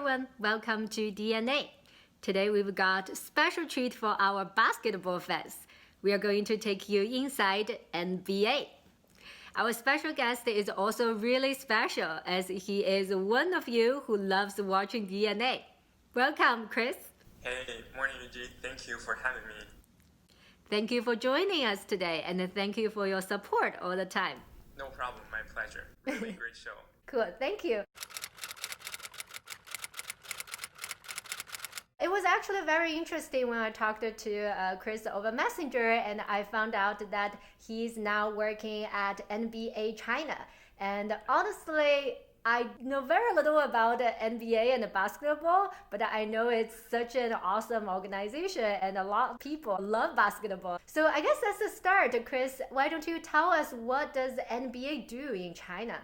everyone, welcome to DNA. Today we've got a special treat for our basketball fans. We are going to take you inside NBA. Our special guest is also really special as he is one of you who loves watching DNA. Welcome, Chris. Hey, morning, Yuji. Thank you for having me. Thank you for joining us today, and thank you for your support all the time. No problem, my pleasure. Really great show. Cool, thank you. It was actually very interesting when I talked to Chris over Messenger, and I found out that he's now working at NBA China. And honestly, I know very little about NBA and basketball, but I know it's such an awesome organization and a lot of people love basketball. So I guess that's the start. Chris, why don't you tell us what does NBA do in China?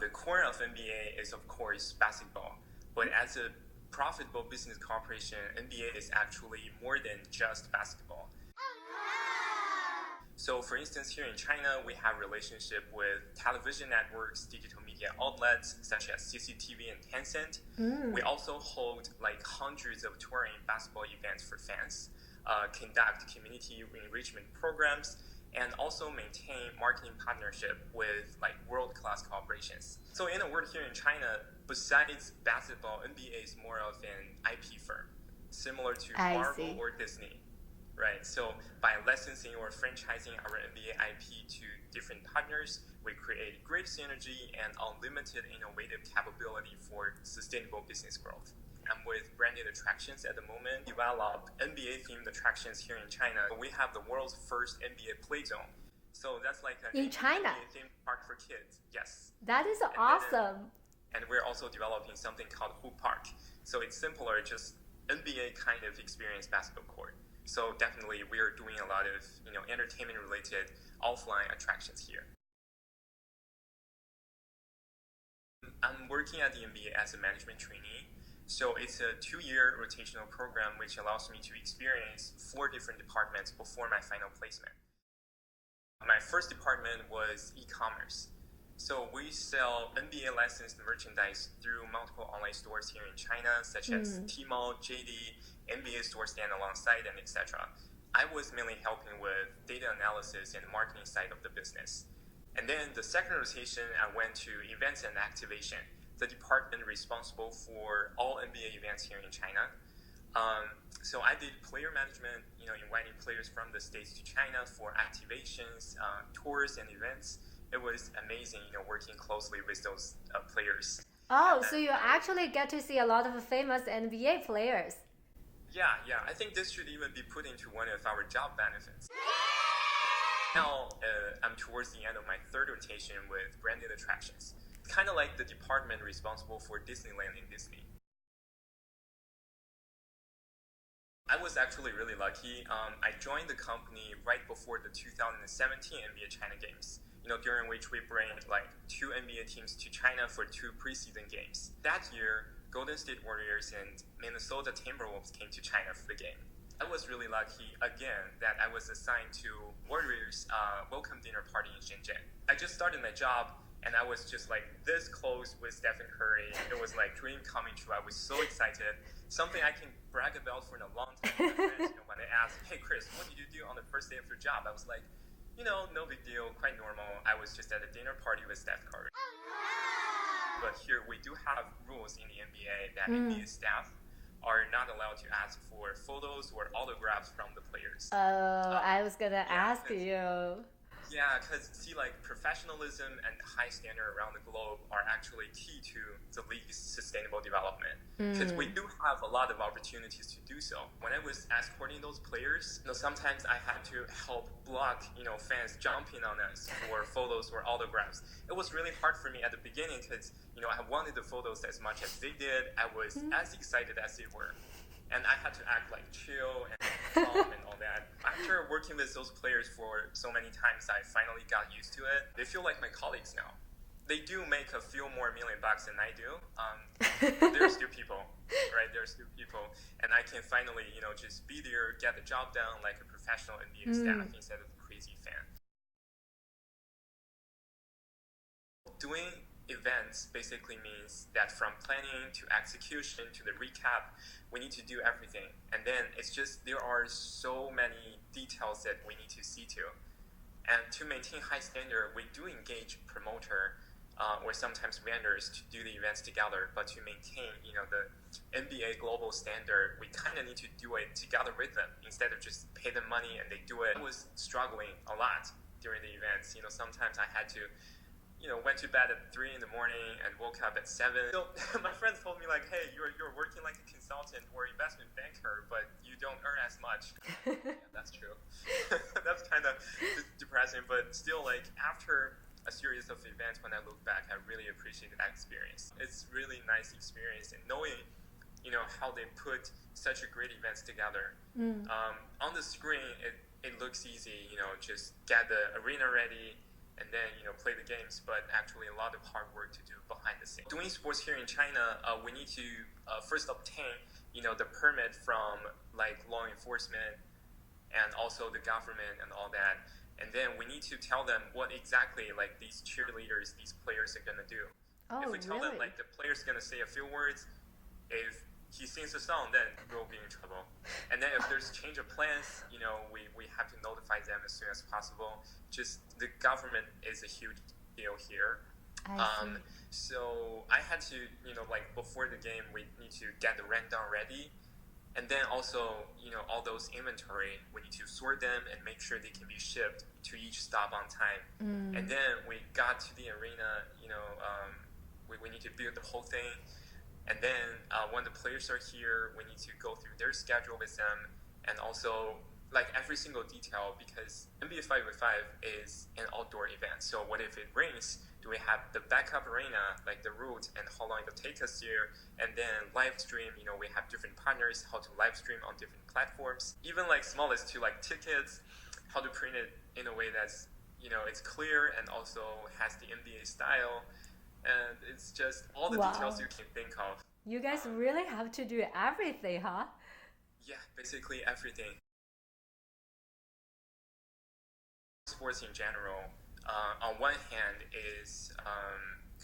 The core of NBA is, of course, basketball. But as a profitable business corporation, NBA is actually more than just basketball. So, for instance, here in China, we have relationship with television networks, digital media outlets such as CCTV and Tencent. We also hold like hundreds of touring basketball events for fans, conduct community enrichment programs, and also maintain marketing partnership with like world-class corporations. So in a word, here in China, besides basketball, NBA is more of an IP firm, similar to Marvel or Disney, right? So by licensing or franchising our NBA IP to different partners, we create great synergy and unlimited innovative capability for sustainable business growth. I'm with Branded Attractions at the moment, develop NBA-themed attractions here in China. We have the world's first NBA play zone. So that's like an NBA-themed park for kids. Yes. That is awesome. And we're also developing something called Hoop Park. So it's simpler, just NBA kind of experience basketball court. So definitely we are doing a lot of entertainment-related offline attractions here. I'm working at the NBA as a management trainee. So it's a 2-year rotational program which allows me to experience 4 different departments before my final placement. My first department was e-commerce. So we sell NBA licensed merchandise through multiple online stores here in China, such as Tmall, JD, NBA store stand alongside, and etc. I was mainly helping with data analysis and marketing side of the business. And then the second rotation, I went to events and activation, the department responsible for all NBA events here in China. So I did player management, inviting players from the States to China for activations, tours, and events. It was amazing, working closely with those players. Oh, so you actually get to see a lot of famous NBA players. Yeah. I think this should even be put into one of our job benefits. Now, I'm towards the end of my third rotation with Branded Attractions. Kind of like the department responsible for Disneyland in Disney. I was actually really lucky. I joined the company right before the 2017 NBA China Games, during which we bring like 2 NBA teams to China for 2 preseason games. That year, Golden State Warriors and Minnesota Timberwolves came to China for the game. I was really lucky, again, that I was assigned to Warriors' welcome dinner party in Shenzhen. I just started my job, and I was just like this close with Stephen Curry. It was like dream coming true. I was so excited. Something I can brag about for a long time. When they asked, hey Chris, what did you do on the first day of your job? I was like, no big deal, quite normal. I was just at a dinner party with Steph Curry. But here we do have rules in the NBA that NBA staff are not allowed to ask for photos or autographs from the players. I was gonna ask you. Yeah, because professionalism and high standard around the globe are actually key to the league's sustainable development. Because we do have a lot of opportunities to do so. When I was escorting those players, sometimes I had to help block, fans jumping on us for photos or autographs. It was really hard for me at the beginning because, I wanted the photos as much as they did. I was as excited as they were. And I had to act like chill and calm and all that. After working with those players for so many times, I finally got used to it. They feel like my colleagues now. They do make a few more $1 million than I do. But they're still people, right? They're still people. And I can finally, just be there, get the job done like a professional NBA staff instead of a crazy fan. Doing events basically means that from planning to execution to the recap, we need to do everything. And then it's just there are so many details that we need to see to. And to maintain high standard, we do engage promoter or sometimes vendors to do the events together. But to maintain, the NBA global standard, we kind of need to do it together with them instead of just pay them money and they do it. I was struggling a lot during the events. Sometimes I had to went to bed at 3 in the morning and woke up at 7. So my friends told me like, hey, you're working like a consultant or investment banker, but you don't earn as much. Yeah, that's true. That's kind of depressing, but still like after a series of events, when I look back, I really appreciated that experience. It's really nice experience and knowing, how they put such a great events together. On the screen, it looks easy, just get the arena ready, and then play the games, but actually a lot of hard work to do behind the scenes. Doing sports here in China, we need to first obtain the permit from like law enforcement and also the government and all that, and then we need to tell them what exactly like these cheerleaders, these players are gonna do. If we tell them like the player's gonna say a few words, if he sings a song, then we'll be in trouble. And then if there's change of plans, we have to notify them as soon as possible. Just the government is a huge deal here. So I had to, like before the game, we need to get the rundown ready. And then also, all those inventory, we need to sort them and make sure they can be shipped to each stop on time. And then we got to the arena, we need to build the whole thing. And then when the players are here, we need to go through their schedule with them and also like every single detail because NBA 5v5 is an outdoor event. So what if it rains? Do we have the backup arena, like the route and how long it'll take us here? And then live stream, we have different partners, how to live stream on different platforms. Even like smallest to like tickets, how to print it in a way that's, it's clear and also has the NBA style. And it's just all the details you can think of. You guys really have to do everything, huh? Yeah, basically everything. Sports in general, on one hand, is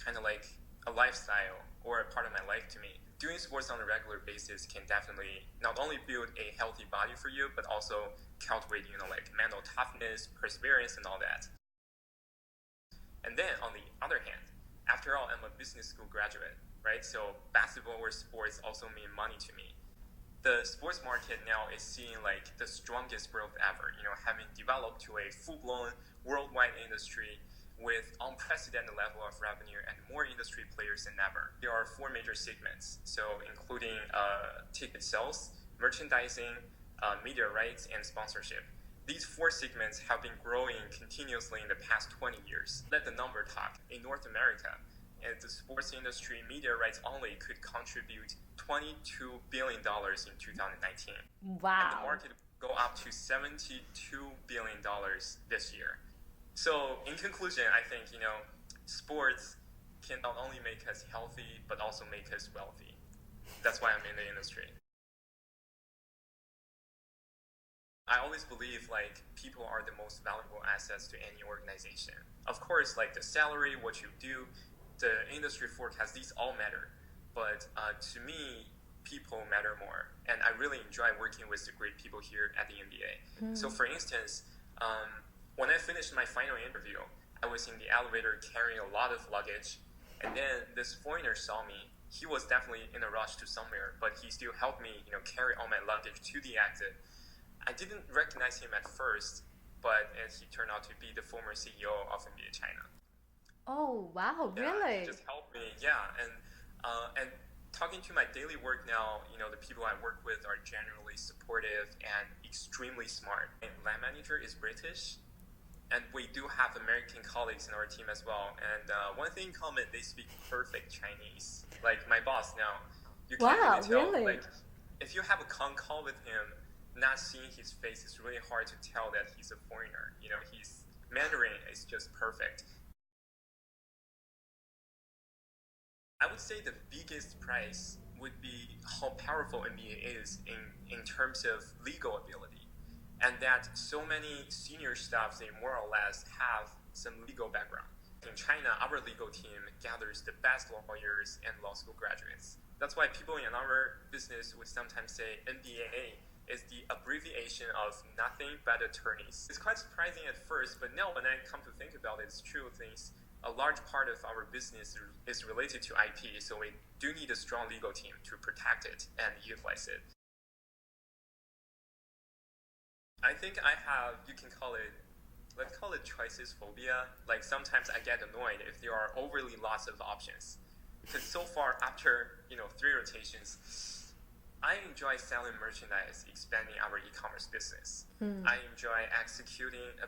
kind of like a lifestyle or a part of my life to me. Doing sports on a regular basis can definitely not only build a healthy body for you, but also cultivate, like mental toughness, perseverance, and all that. And then on the other hand, after all, I'm a business school graduate, right? So basketball or sports also mean money to me. The sports market now is seeing like the strongest growth ever, having developed to a full-blown worldwide industry with unprecedented level of revenue and more industry players than ever. There are 4 major segments, so including ticket sales, merchandising, media rights, and sponsorship. These 4 segments have been growing continuously in the past 20 years. Let the number talk. In North America, the sports industry, media rights only could contribute $22 billion in 2019. Wow. And the market will go up to $72 billion this year. So in conclusion, I think, sports can not only make us healthy, but also make us wealthy. That's why I'm in the industry. I always believe like people are the most valuable assets to any organization. Of course, like the salary, what you do, the industry forecast, these all matter. But to me, people matter more. And I really enjoy working with the great people here at the NBA. So for instance, when I finished my final interview, I was in the elevator carrying a lot of luggage. And then this foreigner saw me. He was definitely in a rush to somewhere, but he still helped me, carry all my luggage to the exit. I didn't recognize him at first, but he turned out to be the former CEO of NBA China. Oh, wow, Yeah, really? he just helped me, yeah. And talking to my daily work now, the people I work with are generally supportive and extremely smart. And line manager is British, and we do have American colleagues in our team as well. And one thing in common, they speak perfect Chinese. Like my boss now, you can't really tell. Really? Like, if you have a con call with him, not seeing his face, it's really hard to tell that he's a foreigner. His Mandarin is just perfect. I would say the biggest prize would be how powerful NBA is in terms of legal ability. And that so many senior staff, they more or less have some legal background. In China, our legal team gathers the best lawyers and law school graduates. That's why people in our business would sometimes say NBA is the abbreviation of nothing but attorneys. It's quite surprising at first, but now when I come to think about it, it's true things. A large part of our business is related to IP, so we do need a strong legal team to protect it and utilize it. I think I have, you can call it, let's call it choices phobia. Like sometimes I get annoyed if there are overly lots of options. Because so far, after 3 rotations, I enjoy selling merchandise, expanding our e-commerce business. I enjoy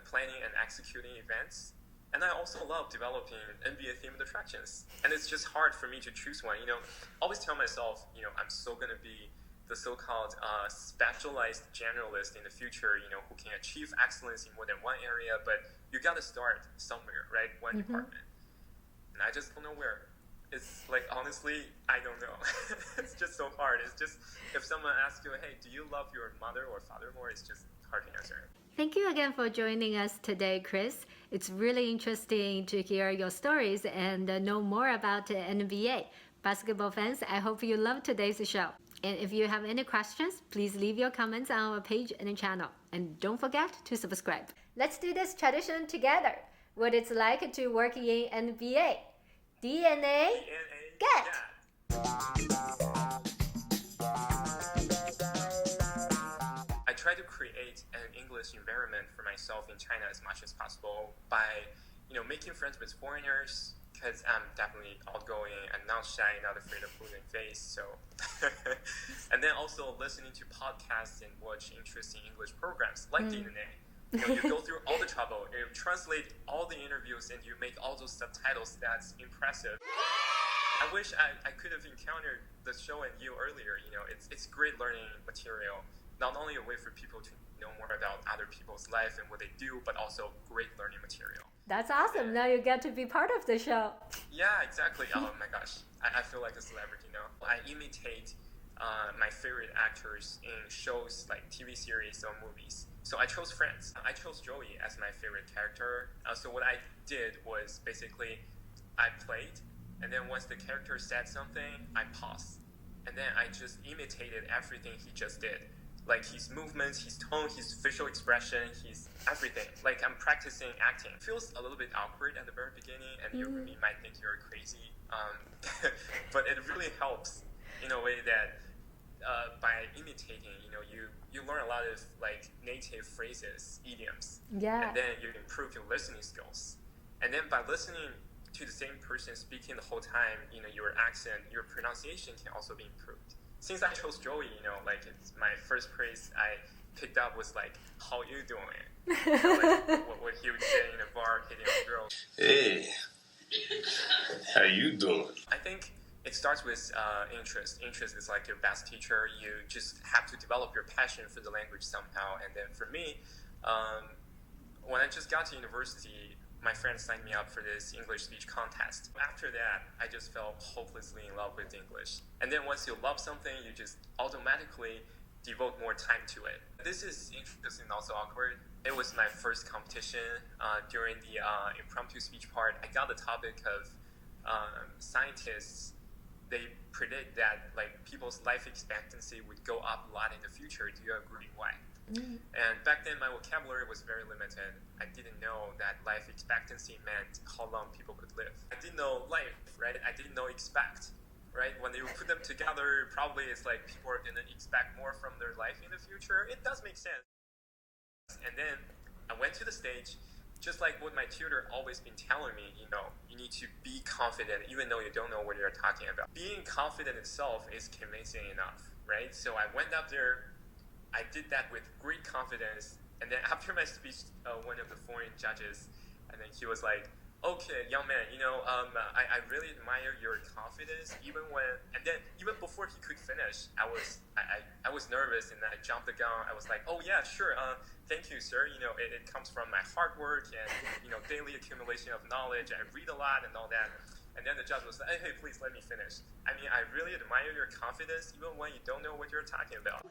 planning and executing events. And I also love developing NBA-themed attractions. And it's just hard for me to choose one. Always tell myself, I'm so going to be the so-called specialized generalist in the future, who can achieve excellence in more than one area. But you got to start somewhere, right? One department. And I just don't know where. It's like, honestly, I don't know. It's just so hard. It's just, if someone asks you, hey, do you love your mother or father more? It's just hard to answer. Thank you again for joining us today, Chris. It's really interesting to hear your stories and know more about the NBA. Basketball fans, I hope you loved today's show. And if you have any questions, please leave your comments on our page and channel. And don't forget to subscribe. Let's do this tradition together. What it's like to work in NBA. DNA, get! I try to create an English environment for myself in China as much as possible by, making friends with foreigners, because I'm definitely outgoing and not shy, not afraid of losing face. So, and then also listening to podcasts and watch interesting English programs like DNA. You go through all the trouble, you translate all the interviews, and you make all those subtitles. That's impressive. I wish I could have encountered the show and you earlier. It's great learning material. Not only a way for people to know more about other people's life and what they do, but also great learning material. That's awesome. Now you get to be part of the show. Yeah, exactly. Oh my gosh. I feel like a celebrity now. I imitate my favorite actors in shows like TV series or movies. So I chose Friends. I chose Joey as my favorite character. So what I did was basically I played, and then once the character said something, I paused. And then I just imitated everything he just did. Like his movements, his tone, his facial expression, his everything. Like I'm practicing acting. It feels a little bit awkward at the very beginning, and you really might think you're crazy. But it really helps in a way that by imitating, you learn a lot of like native phrases, idioms. Yeah. And then you improve your listening skills. And then by listening to the same person speaking the whole time, your accent, your pronunciation can also be improved. Since I chose Joey, like it's my first phrase I picked up was like, "How you doing?" Like what he would say in a bar hitting a girl. Hey, how you doing? I think it starts with interest. Interest is like your best teacher. You just have to develop your passion for the language somehow. And then for me, when I just got to university, my friends signed me up for this English speech contest. After that, I just fell hopelessly in love with English. And then once you love something, you just automatically devote more time to it. This is interesting and also awkward. It was my first competition. During the impromptu speech part, I got the topic of scientists. They predict that like people's life expectancy would go up a lot in the future. Do you agree? Why? And back then, my vocabulary was very limited. I didn't know that life expectancy meant how long people could live. I didn't know life, right? I didn't know expect, right? When you put them together, probably it's like people are going to expect more from their life in the future. It does make sense. And then I went to the stage, just like what my tutor always been telling me, you need to be confident even though you don't know what you're talking about. Being confident itself is convincing enough, right? So I went up there, I did that with great confidence, and then after my speech, one of the foreign judges, and then he was like, "Okay, young man, I really admire your confidence. Even before he could finish, I was nervous and I jumped the gun. I was like, oh yeah, sure, thank you, sir. It comes from my hard work and daily accumulation of knowledge. I read a lot and all that." And then the judge was like, hey, please let me finish. I mean, I really admire your confidence even when you don't know what you're talking about.